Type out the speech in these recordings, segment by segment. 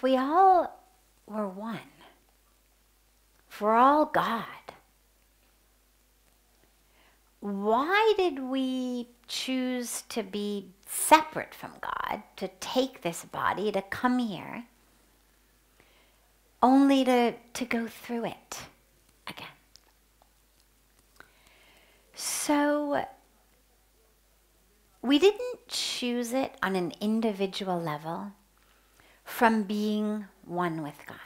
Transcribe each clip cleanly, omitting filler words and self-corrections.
we all were one, if we're all God, why did we choose to be separate from God, to take this body, to come here, only to go through it again? So we didn't choose it on an individual level from being one with God.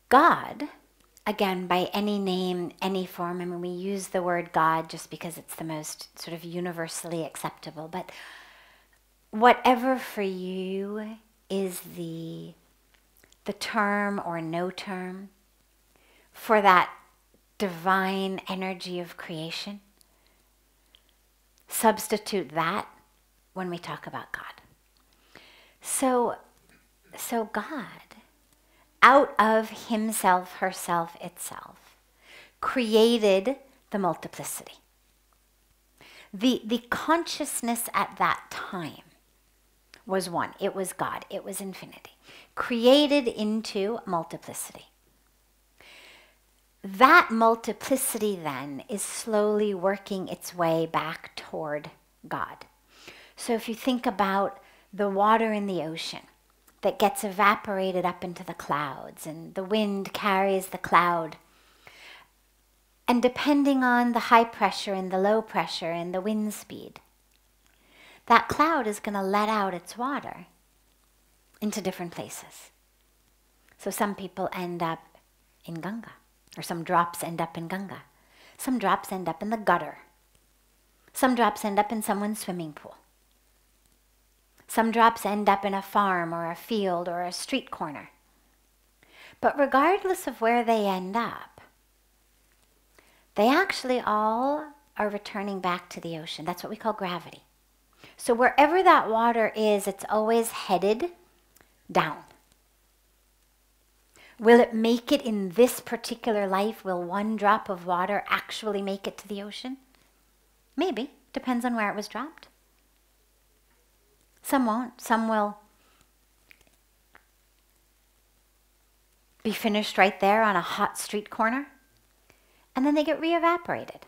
God, again, by any name, any form, I mean, we use the word God just because it's the most sort of universally acceptable, but whatever for you is the term or no term for that divine energy of creation, substitute that when we talk about God. So God, out of himself, herself, itself, created the multiplicity. The consciousness at that time was one. It was God. It was infinity. Created into multiplicity. That multiplicity then is slowly working its way back toward God. So if you think about the water in the ocean that gets evaporated up into the clouds, and the wind carries the cloud, and depending on the high pressure and the low pressure and the wind speed, that cloud is going to let out its water into different places. So some people end up in Ganga, or some drops end up in Ganga. Some drops end up in the gutter. Some drops end up in someone's swimming pool. Some drops end up in a farm or a field or a street corner. But regardless of where they end up, they actually all are returning back to the ocean. That's what we call gravity. So wherever that water is, it's always headed down. Will it make it in this particular life? Will one drop of water actually make it to the ocean? Maybe. Depends on where it was dropped. Some won't. Some will be finished right there on a hot street corner, and then they get re-evaporated.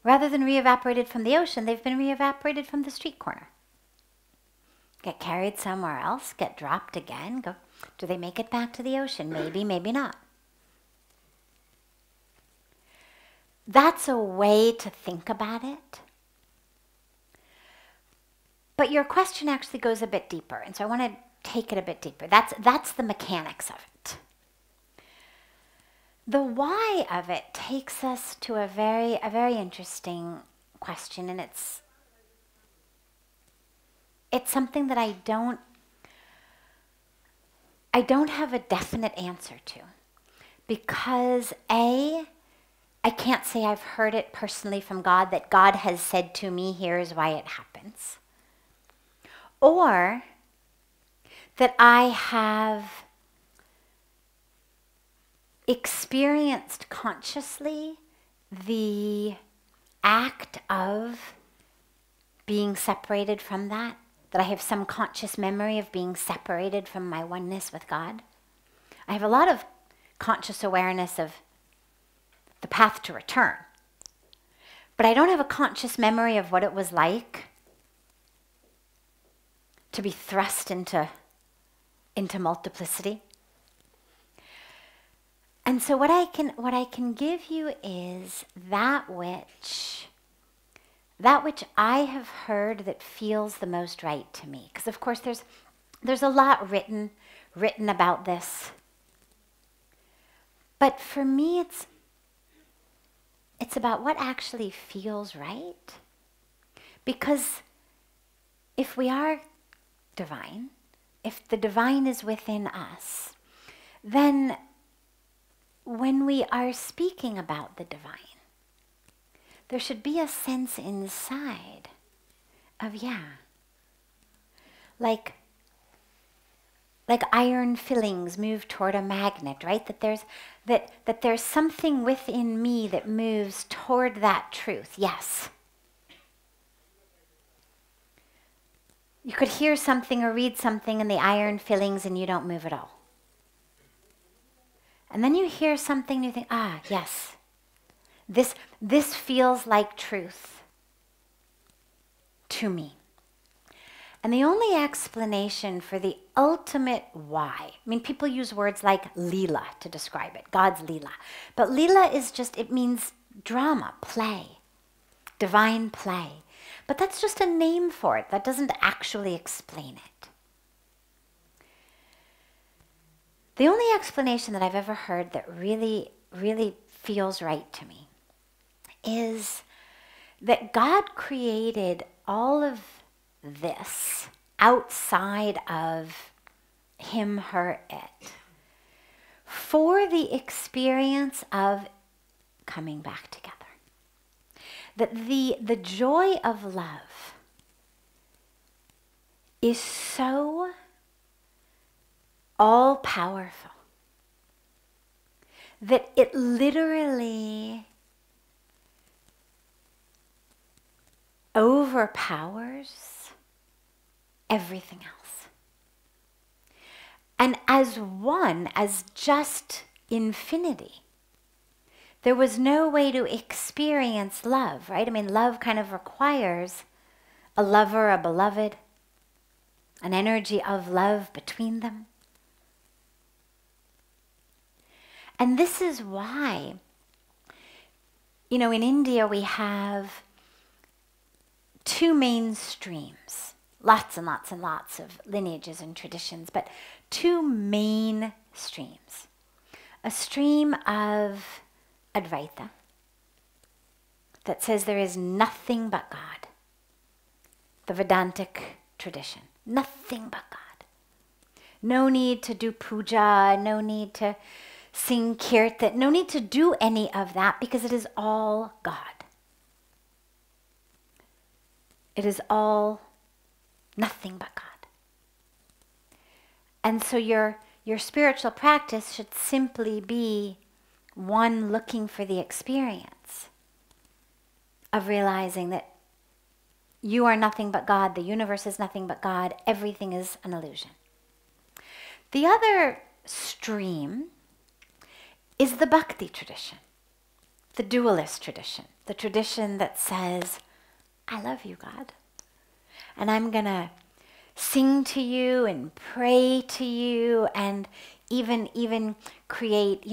Rather than re-evaporated from the ocean, they've been re-evaporated from the street corner. Get carried somewhere else, get dropped again. Do they make it back to the ocean? Maybe, maybe not. That's a way to think about it. But your question actually goes a bit deeper, and so I want to take it a bit deeper. That's the mechanics of it. The why of it takes us to a very interesting question, and it's something that I don't have a definite answer to, because I can't say I've heard it personally from God, that God has said to me, here's why it happens. Or that I have experienced consciously the act of being separated from that I have some conscious memory of being separated from my oneness with God. I have a lot of conscious awareness of the path to return, but I don't have a conscious memory of what it was like to be thrust into multiplicity. And so what I can give you is that which I have heard that feels the most right to me. Because of course there's a lot written about this. But for me it's about what actually feels right. Because if we are divine, if the divine is within us, then when we are speaking about the divine, there should be a sense inside of, like iron fillings move toward a magnet, right? That there's something within me that moves toward that truth. Yes. You could hear something or read something in the iron fillings and you don't move at all. And then you hear something and you think, ah, yes, this feels like truth to me. And the only explanation for the ultimate why, I mean, people use words like Leela to describe it, God's Leela. But Leela is just, it means drama, play, divine play. But that's just a name for it. That doesn't actually explain it. The only explanation that I've ever heard that really, really feels right to me is that God created all of this outside of him, her, it for the experience of coming back together. That the joy of love is so all-powerful that it literally overpowers everything else. And as one, as just infinity, there was no way to experience love, right? I mean, love kind of requires a lover, a beloved, an energy of love between them. And this is why, in India we have two main streams, lots and lots and lots of lineages and traditions, but two main streams. A stream of Advaita that says there is nothing but God. The Vedantic tradition, nothing but God. No need to do puja, no need to sing kirtan, no need to do any of that because it is all God. It is all nothing but God. And so your spiritual practice should simply be one looking for the experience of realizing that you are nothing but God, the universe is nothing but God, everything is an illusion. The other stream is the Bhakti tradition, the dualist tradition, the tradition that says, I love you, God, and I'm going to sing to you and pray to you and even create,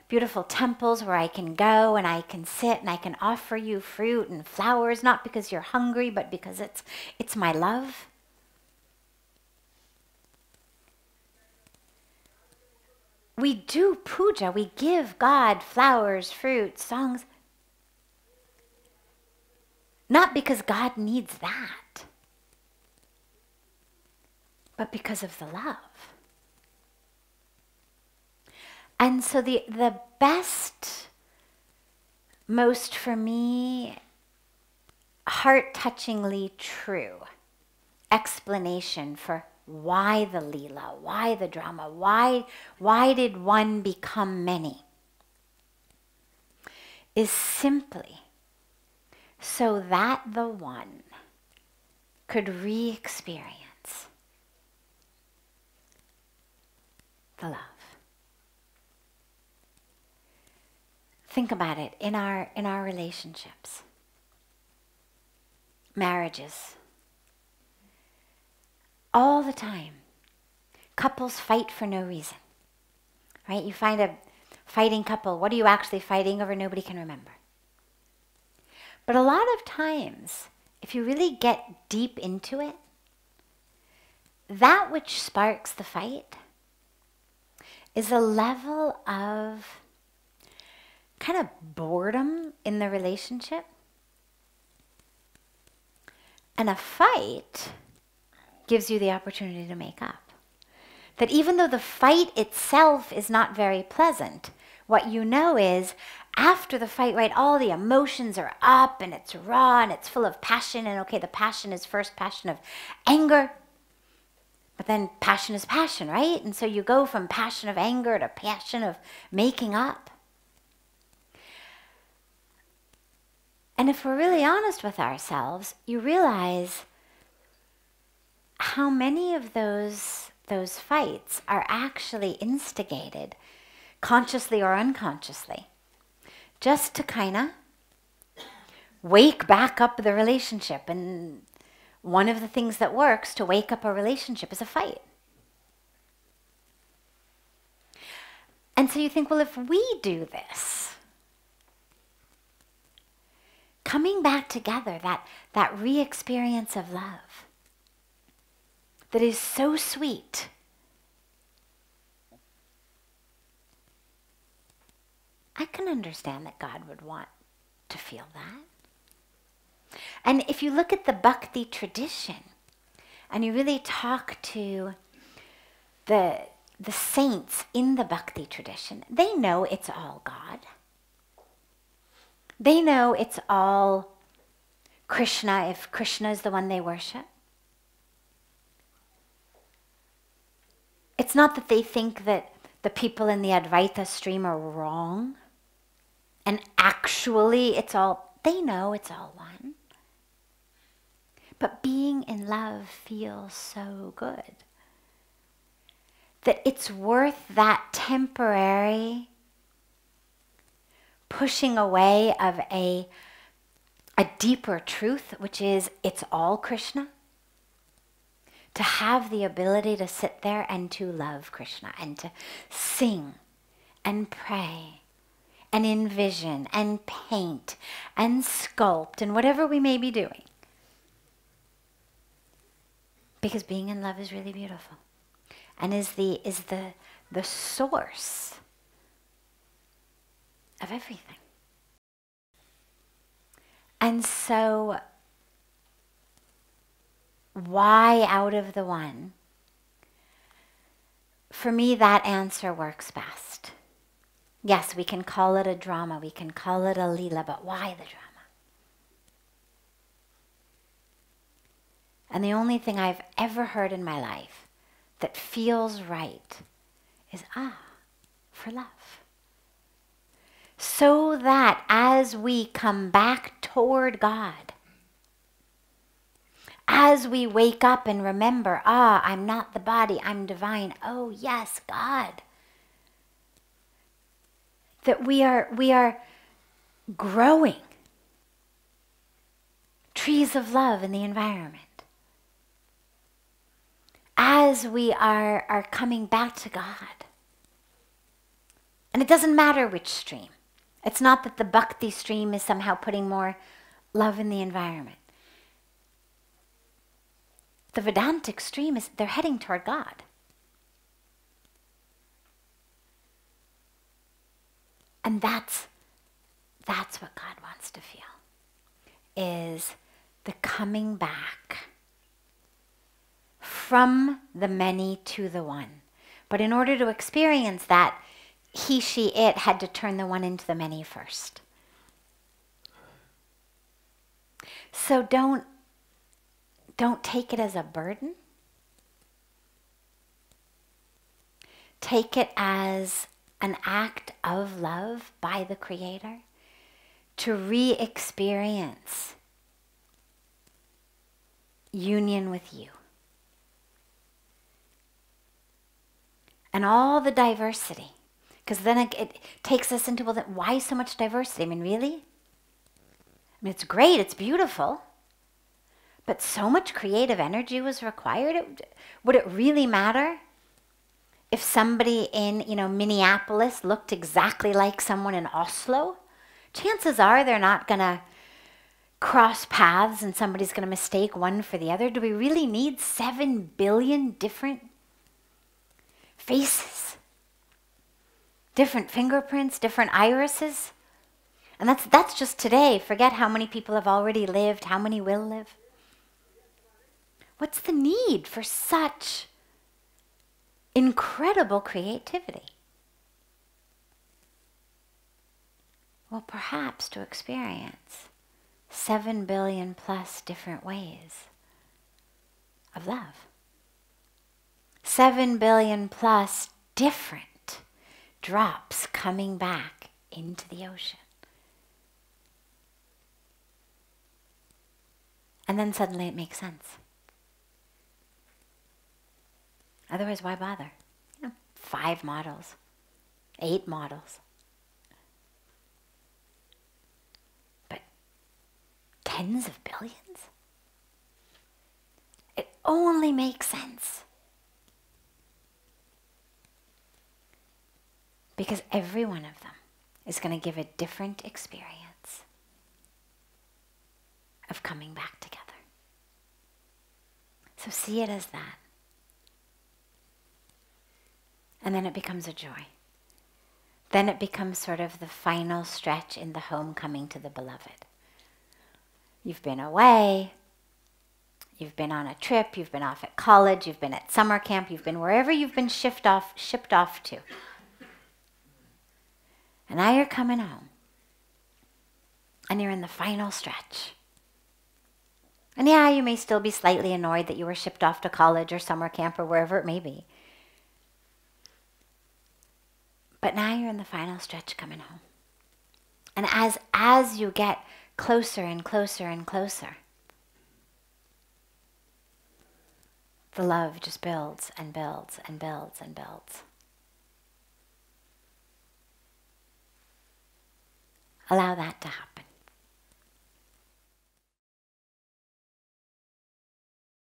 beautiful temples where I can go and I can sit and I can offer you fruit and flowers, not because you're hungry, but because it's my love. We do puja, we give God flowers, fruit, songs, not because God needs that, but because of the love. And so the best, most for me, heart-touchingly true explanation for why the Leela, why the drama, why did one become many, is simply so that the one could re-experience the love. Think about it in our relationships, marriages. All the time, couples fight for no reason, right? You find a fighting couple, what are you actually fighting over? Nobody can remember. But a lot of times, if you really get deep into it, that which sparks the fight is a level of kind of boredom in the relationship. And a fight gives you the opportunity to make up. That even though the fight itself is not very pleasant, what you know is after the fight, right, all the emotions are up and it's raw and it's full of passion. And okay, the passion is first passion of anger, but then passion is passion, right? And so you go from passion of anger to passion of making up. And if we're really honest with ourselves, you realize how many of those fights are actually instigated, consciously or unconsciously, just to kind of wake back up the relationship. And one of the things that works to wake up a relationship is a fight. And so you think, well, if we do this, coming back together, that re-experience of love that is so sweet, I can understand that God would want to feel that. And if you look at the Bhakti tradition, and you really talk to the saints in the Bhakti tradition, they know it's all God. They know it's all Krishna, if Krishna is the one they worship. It's not that they think that the people in the Advaita stream are wrong, and actually it's all, they know it's all one. But being in love feels so good that it's worth that temporary pushing away of a deeper truth, which is it's all Krishna, to have the ability to sit there and to love Krishna and to sing and pray and envision and paint and sculpt and whatever we may be doing. Because being in love is really beautiful and is the source of everything. And so why out of the one? For me, that answer works best. Yes, we can call it a drama, we can call it a Leela, but why the drama? And the only thing I've ever heard in my life that feels right is, for love. So that as we come back toward God, as we wake up and remember, I'm not the body, I'm divine. Oh yes, God. That we are growing trees of love in the environment. As we are coming back to God. And it doesn't matter which stream. It's not that the Bhakti stream is somehow putting more love in the environment. The Vedantic stream is, they're heading toward God. And that's what God wants to feel, is the coming back from the many to the one. But in order to experience that, he, she, it had to turn the one into the many first. So don't take it as a burden. Take it as an act of love by the Creator to re-experience union with you. And all the diversity. Because then it takes us into, well, why so much diversity? I mean, really? I mean, it's great, it's beautiful. But so much creative energy was required. Would it really matter if somebody in, Minneapolis looked exactly like someone in Oslo? Chances are they're not going to cross paths and somebody's going to mistake one for the other. Do we really need 7 billion different faces? Different fingerprints, different irises? And that's just today. Forget how many people have already lived, how many will live. What's the need for such incredible creativity? Well, perhaps to experience 7 billion plus different ways of love. 7 billion plus different drops coming back into the ocean. And then suddenly it makes sense. Otherwise, why bother? 5 models, 8 models. But tens of billions? It only makes sense because every one of them is going to give a different experience of coming back together. So see it as that. And then it becomes a joy. Then it becomes sort of the final stretch in the homecoming to the beloved. You've been away, you've been on a trip, you've been off at college, you've been at summer camp, you've been wherever you've been shipped off to. And now you're coming home. And you're in the final stretch. And yeah, you may still be slightly annoyed that you were shipped off to college or summer camp or wherever it may be. But now you're in the final stretch coming home. And as you get closer and closer and closer, the love just builds and builds and builds and builds. Allow that to happen.